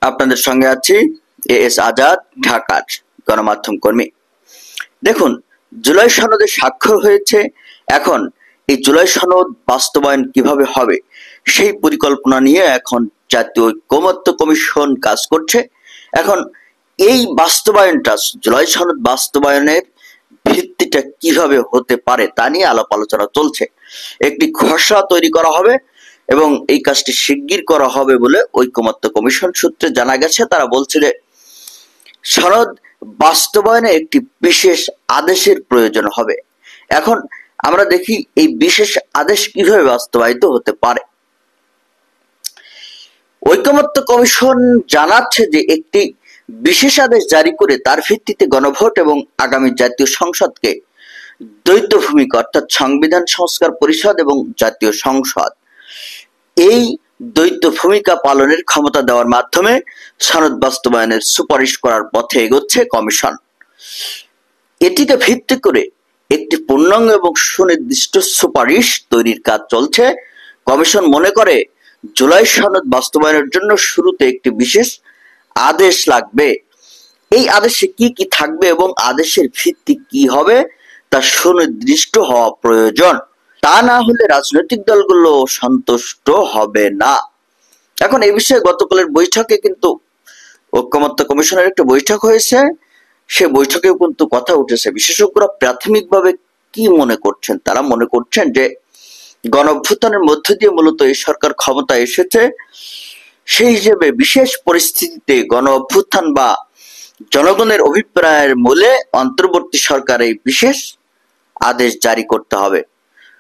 আপনাদের সঙ্গে আছি এএস আজাদ, ঢাকার গণমাধ্যম কর্মী। দেখুন, জুলাই সনদে স্বাক্ষর হয়েছে। এখন এই জুলাই সনদ বাস্তবায়ন কিভাবে হবে সেই পরিকল্পনা নিয়ে এখন জাতীয় ঐকমত্য কমিশন কাজ করছে। এখন এই বাস্তবায়নটা, জুলাই সনদ বাস্তবায়নের ভিত্তিটা কিভাবে হতে পারে তা নিয়ে আলাপ আলোচনা চলছে। একটি খসড়া তৈরি করা হবে এবং এই কাজটি শিগগির করা হবে বলে ঐকমত্য কমিশন সূত্রে জানা গেছে। তারা বলছে যে সনদ বাস্তবায়নে একটি বিশেষ আদেশের প্রয়োজন হবে। এখন আমরা দেখি এই বিশেষ আদেশ কিভাবে বাস্তবায়িত হতে পারে। ঐকমত্য কমিশন জানাচ্ছে যে একটি বিশেষ আদেশ জারি করে তার ভিত্তিতে গণভোট এবং আগামী জাতীয় সংসদকে দ্বৈত ভূমিকা অর্থাৎ সংবিধান সংস্কার পরিষদ এবং জাতীয় সংসদ এই দ্বৈত ভূমিকা পালনের ক্ষমতা দেওয়ার মাধ্যমে সনদ বাস্তবায়নের সুপারিশ করার পথে এগোচ্ছে কমিশন। এটিকে ভিত্তি করে একটি পূর্ণাঙ্গ এবং সুনির্দিষ্ট সুপারিশ তৈরির কাজ চলছে। কমিশন মনে করে জুলাই সনদ বাস্তবায়নের জন্য শুরুতে একটি বিশেষ আদেশ লাগবে। এই আদেশে কি কি থাকবে এবং আদেশের ভিত্তি কি হবে তা সুনির্দিষ্ট হওয়া প্রয়োজন। তা না হলে রাজনৈতিক দলগুলো সন্তুষ্ট হবে না। এখন এই বিষয়ে গতকালের বৈঠকে কিন্তু ঐকমত্য কমিশনের একটা বৈঠক হয়েছে। সে বৈঠকেও কিন্তু কথা উঠেছে। বিশেষজ্ঞরা প্রাথমিকভাবে কি মনে করছেন? তারা মনে করছেন যে গণঅভ্যুত্থানের মধ্য দিয়ে মূলত এই সরকার ক্ষমতায় এসেছে। সেই হিসেবে বিশেষ পরিস্থিতিতে গণঅভ্যুত্থান বা জনগণের অভিপ্রায়ের মূলে অন্তর্বর্তী সরকার এই বিশেষ আদেশ জারি করতে হবে।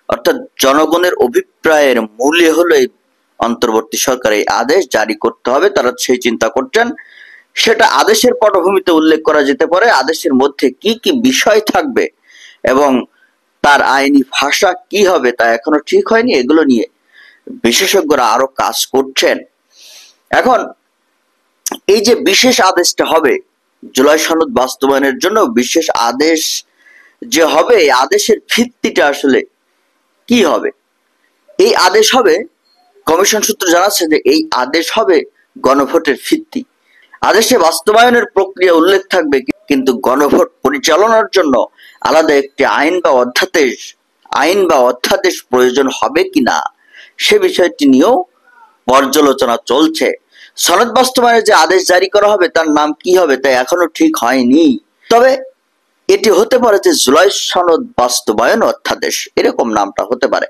অর্থাৎ জনগণের অভিপ্রায়ের মূলে হলো এই অন্তর্বর্তী সরকার এই আদেশ জারি করতে হবে। তারা সেই চিন্তা করছেন। সেটা আদেশের পটভূমিতে উল্লেখ করা যেতে পারে। আদেশের মধ্যে কি কি বিষয় থাকবে এবং তার আইনি ভাষা কি হবে তা এখনো ঠিক হয়নি। এগুলো নিয়ে বিশেষজ্ঞরা আরো কাজ করছেন। এখন এই যে বিশেষ আদেশটা হবে জুলাই সনদ বাস্তবায়নের জন্য, বিশেষ আদেশ যে হবে, এই আদেশের ভিত্তিটা আসলে কি হবে? এই আদেশ হবে, কমিশন সূত্র জানাচ্ছে যে এই আদেশ হবে গণভোটের ভিত্তি। আদেশে বাস্তবায়নের প্রক্রিয়া উল্লেখ থাকবে, কিন্তু গণভোট পরিচালনার জন্য আলাদা একটি আইন বা অধ্যাদেশ প্রয়োজন হবে কিনা সে বিষয়টি নিয়েও পর্যালোচনা চলছে। সনদ বাস্তবায়নের যে আদেশ জারি করা হবে তার নাম কি হবে তা এখনো ঠিক হয়নি। তবে এটি হতে পারে যে জুলাই সনদ বাস্তবায়ন অধ্যাদেশ, এরকম নামটা হতে পারে।